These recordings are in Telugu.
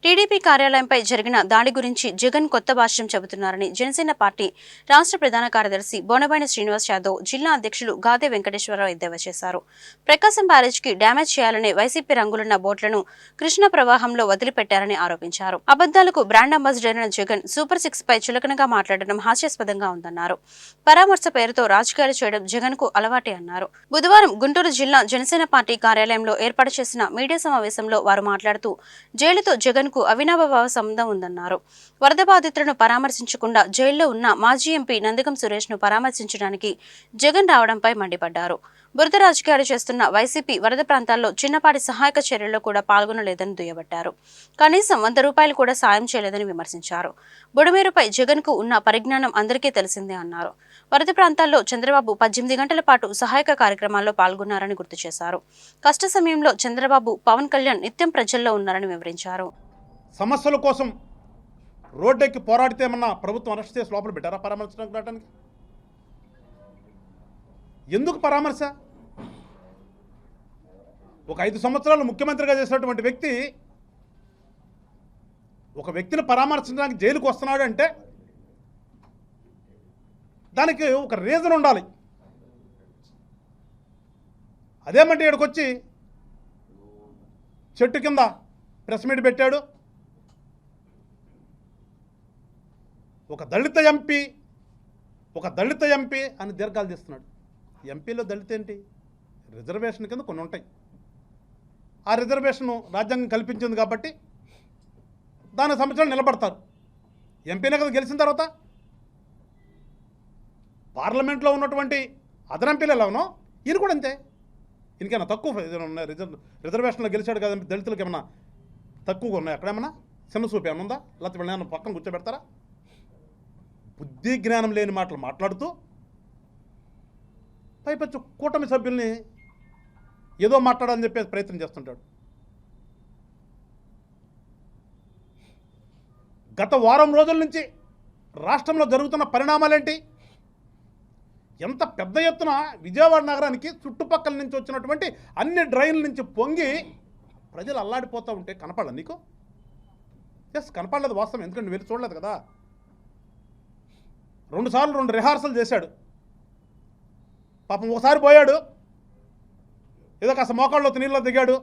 టీడీపీ కార్యాలయంపై జరిగిన దాడి గురించి జగన్ కొత్త భాష్యం చెబుతున్నారని జనసేన పార్టీ రాష్ట్ర ప్రధాన కార్యదర్శి బోనబైన శ్రీనివాస్ యాదవ్, జిల్లా అధ్యక్షులు గాదే వెంకటేశ్వరరావు ఎద్దేవా చేశారు. ప్రకాశం బ్యారేజ్కి డ్యామేజ్ చేయాలనే వైసీపీ రంగులున్న బోట్లను కృష్ణ ప్రవాహంలో వదిలిపెట్టారని ఆరోపించారు. అబద్దాలకు బ్రాండ్ అంబాసిడర్ అయిన జగన్ సూపర్ సిక్స్ పై చులకనగా మాట్లాడడం హాస్యాస్పదంగా ఉందన్నారు. పరామర్శ పేరుతో రాజకీయాలు చేయడం జగన్ కు అలవాటే అన్నారు. బుధవారం గుంటూరు జిల్లా జనసేన పార్టీ కార్యాలయంలో ఏర్పాటు చేసిన మీడియా సమావేశంలో వారు మాట్లాడుతూ జైలుతో జగన్ కు అవినాభావ సంబంధం ఉందన్నారు. వరద బాధితులను పరామర్శించకుండా జైల్లో ఉన్న మాజీ ఎంపీ నందిగం సురేష్ ను పరామర్శించడానికి జగన్ రావడంపై మండిపడ్డారు. బురద రాజకీయాలు చేస్తున్న వైసీపీ వరద ప్రాంతాల్లో చిన్నపాటి సహాయక చర్యల్లో కూడా పాల్గొనలేదని దుయ్యబట్టారు. కనీసం 100 రూపాయలు కూడా సాయం చేయలేదని విమర్శించారు. బుడమేరుపై జగన్ కు ఉన్న పరిజ్ఞానం అందరికీ తెలిసిందే అన్నారు. వరద ప్రాంతాల్లో చంద్రబాబు 18 గంటల పాటు సహాయక కార్యక్రమాల్లో పాల్గొన్నారని గుర్తు చేశారు. కష్ట సమయంలో చంద్రబాబు, పవన్ కళ్యాణ్ నిత్యం ప్రజల్లో ఉన్నారని వివరించారు. సమస్యల కోసం రోడ్డెక్కి పోరాడితే ఏమన్నా ప్రభుత్వం అరెస్ట్ చేసి లోపల పెట్టారా పరామర్శడానికి రావడానికి? ఎందుకు పరామర్శ? ఒక 5 సంవత్సరాలు ముఖ్యమంత్రిగా చేసినటువంటి వ్యక్తి ఒక వ్యక్తిని పరామర్శించడానికి జైలుకు వస్తున్నాడు అంటే దానికి ఒక రీజన్ ఉండాలి. అదేమంటే ఇక్కడికొచ్చి చెట్టు కింద ప్రెస్ మీట్ పెట్టాడు. ఒక దళిత ఎంపీ అని దీర్ఘాలు తీస్తున్నాడు. ఎంపీలో దళిత ఏంటి? రిజర్వేషన్ కింద కొన్ని ఉంటాయి. ఆ రిజర్వేషన్ రాజ్యాంగం కల్పించింది కాబట్టి దాని సంవత్సరాలు నిలబడతారు. ఎంపీనే కదా గెలిచిన తర్వాత. పార్లమెంట్లో ఉన్నటువంటి అదర్ ఎంపీలు ఎలా ఉన్నావు, ఈయన కూడా అంతే. ఈయనకైనా తక్కువ రిజర్వేషన్లో గెలిచాడు కదా, దళితులకు ఏమన్నా తక్కువగా ఉన్నాయి? అక్కడేమన్నా చిన్న చూపు ఏమన్నా ఉందా? లేకపోతే వీళ్ళని పక్కన కూర్చోబెడతారా? బుద్ధి జ్ఞానం లేని మాటలు మాట్లాడుతూ పైపచ్చు కూటమి సభ్యుల్ని ఏదో మాట్లాడాలని చెప్పేసి ప్రయత్నం చేస్తుంటాడు. గత వారం రోజుల నుంచి రాష్ట్రంలో జరుగుతున్న పరిణామాలేంటి? ఎంత పెద్ద ఎత్తున విజయవాడ నగరానికి చుట్టుపక్కల నుంచి వచ్చినటువంటి అన్ని డ్రైన్ల నుంచి పొంగి ప్రజలు అల్లాడిపోతూ ఉంటే కనపడలేదు నీకు? ఎస్, కనపడలేదు, వాస్తవం. ఎందుకంటే మీరు చూడలేదు కదా. 2 సార్లు 2 రిహార్సల్ చేశాడు పాపం. ఒకసారి పోయాడు, ఏదో కాస్త మోకాళ్ళతో నీళ్ళలో దిగాడు,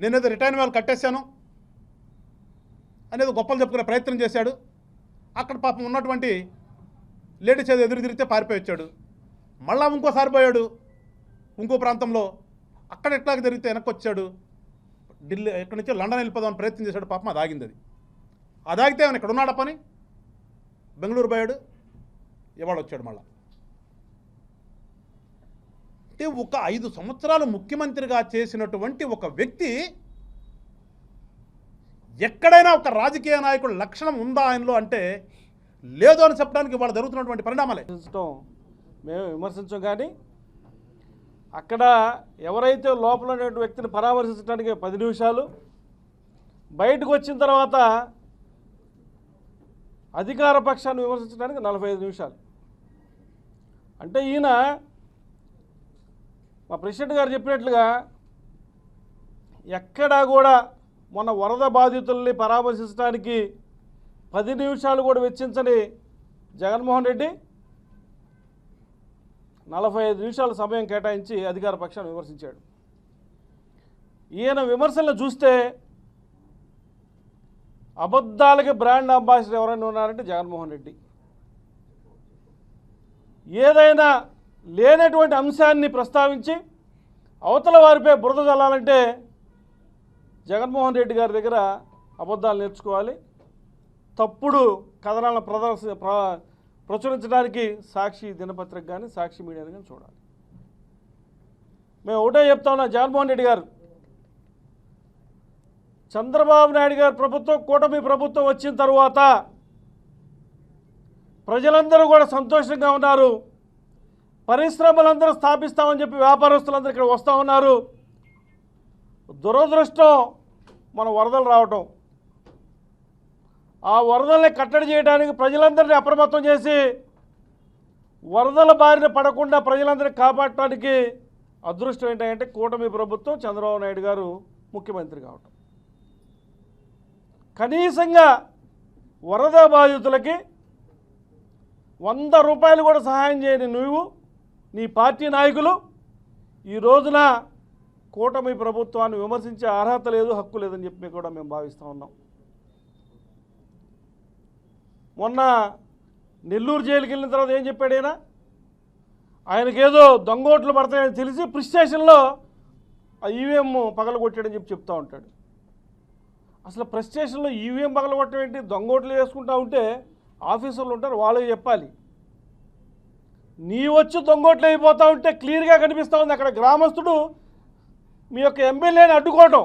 నేనేదో రిటైన్ వాళ్ళు కట్టేశాను అనేది గొప్పలు చెప్పుకునే ప్రయత్నం చేశాడు. అక్కడ పాపం ఉన్నటువంటి లేడీస్ ఏదో ఎదురు తిరిగితే పారిపోయి వచ్చాడు. మళ్ళా ఇంకోసారి పోయాడు ఇంకో ప్రాంతంలో, అక్కడ ఎట్లాగ జరిగితే వెనక్కి వచ్చాడు. ఢిల్లీ ఎక్కడి నుంచి లండన్ వెళ్ళిపోదామని ప్రయత్నం చేశాడు. పాపం అది ఆగింది. అది ఆగితే ఆయన ఇక్కడ ఉన్నాడా పని? బెంగళూరు పోయాడు, ఇవాళ వచ్చాడు మళ్ళా. అంటే ఒక 5 సంవత్సరాలు ముఖ్యమంత్రిగా చేసినటువంటి ఒక వ్యక్తి ఎక్కడైనా ఒక రాజకీయ నాయకుడు లక్షణం ఉందా ఆయనలో అంటే లేదు అని చెప్పడానికి ఇవాళ జరుగుతున్నటువంటి పరిణామాలే. మేము విమర్శించాం, కానీ అక్కడ ఎవరైతే లోపల ఉన్నటువంటి వ్యక్తిని పరామర్శించడానికి 10 నిమిషాలు, బయటకు వచ్చిన తర్వాత అధికార పక్షాన్ని విమర్శించడానికి 45 నిమిషాలు. అంటే ఈయన మా ప్రెసిడెంట్ గారు చెప్పినట్లుగా ఎక్కడా కూడా మొన్న వరద బాధితుల్ని పరామర్శించడానికి 10 నిమిషాలు కూడా వెచ్చించని జగన్మోహన్ రెడ్డి 45 నిమిషాల సమయం కేటాయించి అధికార పక్షాన్ని విమర్శించాడు. ఈయన విమర్శలను చూస్తే అబద్ధాలకి బ్రాండ్ అంబాసిడర్ ఎవరైనా ఉన్నారంటే జగన్మోహన్ రెడ్డి. ఏదైనా లేనటువంటి అంశాన్ని ప్రస్తావించి అవతల వారిపై బురద చల్లాలంటే జగన్మోహన్ రెడ్డి గారి దగ్గర అబద్ధాలు నేర్చుకోవాలి. తప్పుడు కథనాలను ప్రచురించడానికి సాక్షి దినపత్రిక కానీ సాక్షి మీడియాని కానీ చూడాలి. మేము ఒకటే చెప్తా ఉన్నాం, జగన్మోహన్ రెడ్డి గారు, చంద్రబాబు నాయుడు గారి ప్రభుత్వం, కూటమి ప్రభుత్వం వచ్చిన తర్వాత ప్రజలందరూ కూడా సంతోషంగా ఉన్నారు. పరిశ్రమలందరూ స్థాపిస్తామని చెప్పి వ్యాపారస్తులందరూ ఇక్కడ వస్తూ ఉన్నారు. దురదృష్టం మన వరదలు రావటం. ఆ వరదల్ని కట్టడి చేయడానికి ప్రజలందరినీ అప్రమత్తం చేసి వరదల బారిన పడకుండా ప్రజలందరినీ కాపాడటానికి అదృష్టం ఏంటంటే కూటమి ప్రభుత్వం, చంద్రబాబు నాయుడు గారు ముఖ్యమంత్రి కావటం. కనీసంగా వరద బాధితులకి 100 రూపాయలు కూడా సహాయం చేయని నువ్వు, నీ పార్టీ నాయకులు ఈ రోజున కూటమి ప్రభుత్వాన్ని విమర్శించే అర్హత లేదు, హక్కు లేదని చెప్పి కూడా మేము భావిస్తూ ఉన్నాం. మొన్న నెల్లూరు జైలుకి వెళ్ళిన తర్వాత ఏం చెప్పాడు ఆయనకేదో దొంగోట్లు పడతాయని తెలిసి ప్రిస్ స్టేషన్లో ఆ ఈవీఎం పగలగొట్టాడని చెప్పి చెప్తూ ఉంటాడు. అసలు ప్రెస్ స్టేషన్లో ఈవీఎం పగలగొట్టడం ఏంటి? దొంగోట్లు వేసుకుంటూ ఉంటే ఆఫీసర్లు ఉంటారు, వాళ్ళకి చెప్పాలి. నీ వచ్చి దొంగోట్లు అయిపోతూ ఉంటే క్లియర్గా కనిపిస్తూ ఉంది. అక్కడ గ్రామస్తుడు మీ యొక్క ఎమ్మెల్యేని అడ్డుకోవటం,